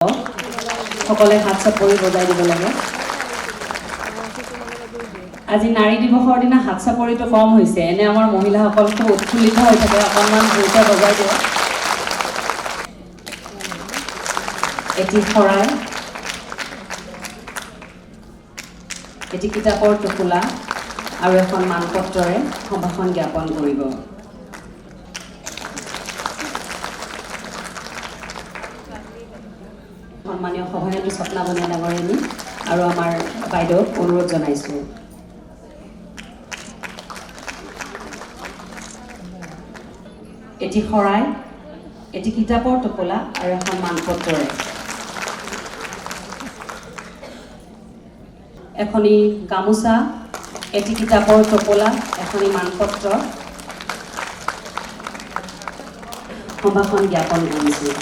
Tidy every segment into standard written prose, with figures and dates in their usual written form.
সকলে হাত চাপৰি বজাই দিব লাগে। আজি নাৰী দিৱসৰ দিনা হাত চাপৰিটো কম হৈছে, এনে আমাৰ মহিলাসকল খুব উৎফুল্লিত হৈ থাকে। অকণমান জোৰকৈ বজাই দিব। এটি শৰাই, এটি কিতাপৰ টোপোলা আৰু এখন মানপত্ৰৰে সম্ভাষণ জ্ঞাপন কৰিব। সন্মানীয় সভানেত্ৰী স্বপ্না বনিয়া ডাঙৰীয়ানী আৰু আমাৰ বাইদেউক অনুৰোধ জনাইছোঁ। এটি শৰাই, এটি কিতাপৰ টোপোলা আৰু এখন মানপত্ৰৰে এখনি গামোচা, এটি কিতাপৰ টোপোলা, এখনি মানপত্ৰ সম্ভাষণ জ্ঞাপন কৰিছোঁ।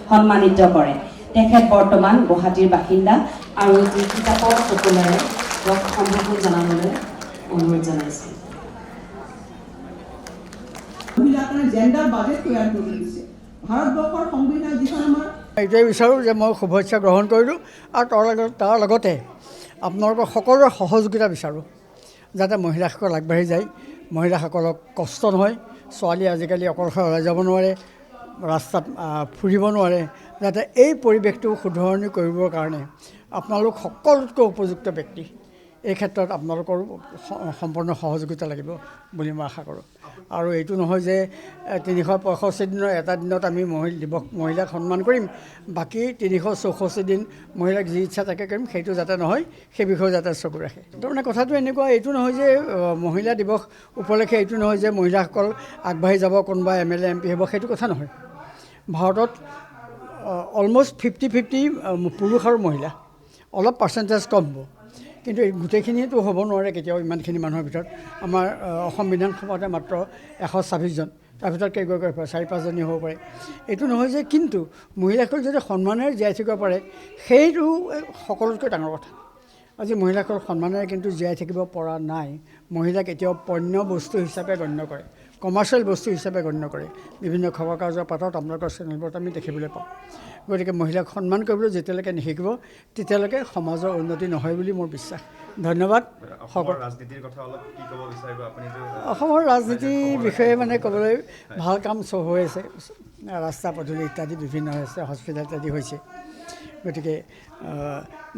সন্মানিত কৰে। তেখেত বৰ্তমান গুৱাহাটীৰ বাসিন্দা আৰু এটি কিতাপৰ টোপোলাৰে সম্ভাষণ জনাবলৈ অনুৰোধ জনাইছে। জেণ্ডাৰ বাজেট তৈয়াৰ কৰি দিছে। ভাৰতবৰ্ষৰ সংবিধান যিখন আমাৰ এইটোৱে বিচাৰোঁ যে মই শুভেচ্ছা গ্ৰহণ কৰিলোঁ আৰু তাৰ লগতে আপোনালোকৰ সকলোৰে সহযোগিতা বিচাৰোঁ, যাতে মহিলাসকল আগবাঢ়ি যায়, মহিলাসকলক কষ্ট নহয়। ছোৱালী আজিকালি অকলশৰে ওলাই যাব নোৱাৰে, ৰাস্তাত ফুৰিব নোৱাৰে, যাতে এই পৰিৱেশটো শুধৰণি কৰিবৰ কাৰণে আপোনালোক সকলোতকৈ উপযুক্ত ব্যক্তি। এই ক্ষেত্ৰত আপোনালোকৰ সম্পূৰ্ণ সহযোগিতা লাগিব বুলি মই আশা কৰোঁ। আৰু এইটো নহয় যে 365 দিনৰ এটা দিনত আমি মহিলাক সন্মান কৰিম, বাকী 364 দিন মহিলাক যি ইচ্ছা তাকে কৰিম, সেইটো যাতে নহয়, সেই বিষয়ে যাতে চকু ৰাখে। তাৰমানে কথাটো এনেকুৱা, এইটো নহয় যে মহিলা দিৱস উপলক্ষে এইটো নহয় যে মহিলাসকল আগবাঢ়ি যাব, কোনোবা MLA MP হ'ব, সেইটো কথা নহয়। ভাৰতত অলমষ্ট 50-50 পুৰুষ আৰু মহিলা, অলপ পাৰ্চেণ্টেজ কম হ'ব, কিন্তু গোটেইখিনিতো হ'ব নোৱাৰে কেতিয়াও ইমানখিনি মানুহৰ ভিতৰত। আমাৰ অসম বিধানসভাতে মাত্ৰ 126 জন, তাৰ ভিতৰত কেইগৰাকী পাৰে, 4-5জনী হ'ব পাৰে। এইটো নহয় যে, কিন্তু মহিলাসকল যদি সন্মানেৰে জীয়াই থাকিব পাৰে, সেইটো সকলোতকৈ ডাঙৰ কথা। আজি মহিলাসকল সন্মানেৰে কিন্তু জীয়াই থাকিব পৰা নাই। মহিলাক এতিয়াও পণ্য বস্তু হিচাপে গণ্য কৰে, কমাৰ্চিয়েল বস্তু হিচাপে গণ্য কৰে। বিভিন্ন খবৰ কাগজৰ পাতত আপোনালোকৰ চেনেলবোৰত আমি দেখিবলৈ পাওঁ। গতিকে মহিলাক সন্মান কৰিবলৈ যেতিয়ালৈকে নিশিকিব, তেতিয়ালৈকে সমাজৰ উন্নতি নহয় বুলি মোৰ বিশ্বাস। ধন্যবাদ। অসমৰ ৰাজনীতিৰ বিষয়ে মানে ক'বলৈ ভাল কাম চব হৈ আছে, ৰাস্তা পদূলি ইত্যাদি বিভিন্ন হৈছে, হস্পিটেল ইত্যাদি হৈছে। গতিকে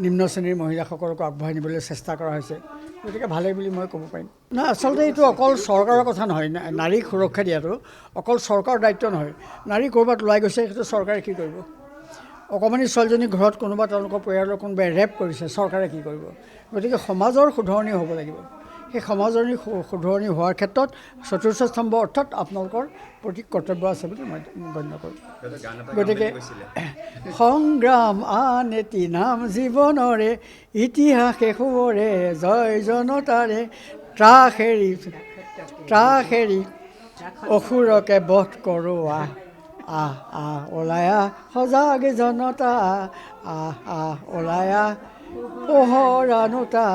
নিম্ন শ্ৰেণীৰ মহিলাসকলকো আগবঢ়াই নিবলৈ চেষ্টা কৰা হৈছে, গতিকে ভালেই বুলি মই ক'ব পাৰিম। নহয়, আচলতে এইটো অকল চৰকাৰৰ কথা নহয়। নাৰীক সুৰক্ষা দিয়াটো অকল চৰকাৰৰ দায়িত্ব নহয়। নাৰী ক'ৰবাত ওলাই গৈছে, সেইটো চৰকাৰে কি কৰিব? অকণমানি ছোৱালীজনী ঘৰত কোনোবা তেওঁলোকৰ পৰিয়ালৰ কোনোবাই ৰেপ কৰিছে, চৰকাৰে কি কৰিব? গতিকে সমাজৰ শুধৰণি হ'ব লাগিব। সেই সমাজৰ শুধৰণি হোৱাৰ ক্ষেত্ৰত চতুৰ্থ স্তম্ভ অৰ্থাৎ আপোনালোকৰ প্ৰতি কৰ্তব্য আছে বুলি মই গণ্য কৰোঁ। গতিকে সংগ্ৰাম আন এটি নাম জীৱনৰে, ইতিহাসে শুবৰে জয় জনতাৰে, ত্ৰাস এৰি অসুৰকে বধ কৰোৱা, ওলাই সজাগ জনতা, ওলাই পোহৰ আনোতা,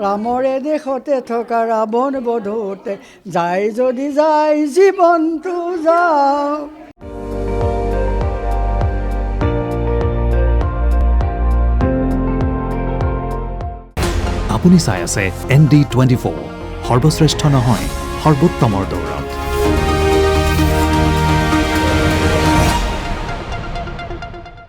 ৰামৰে দেশতে থকা ৰাৱণ বধোতে, যায় যদি যায় জীৱনটো যাওক। আপুনি চাই আছে ND24, সৰ্বশ্ৰেষ্ঠ নহয়, সৰ্বোত্তমৰ দৌৰ।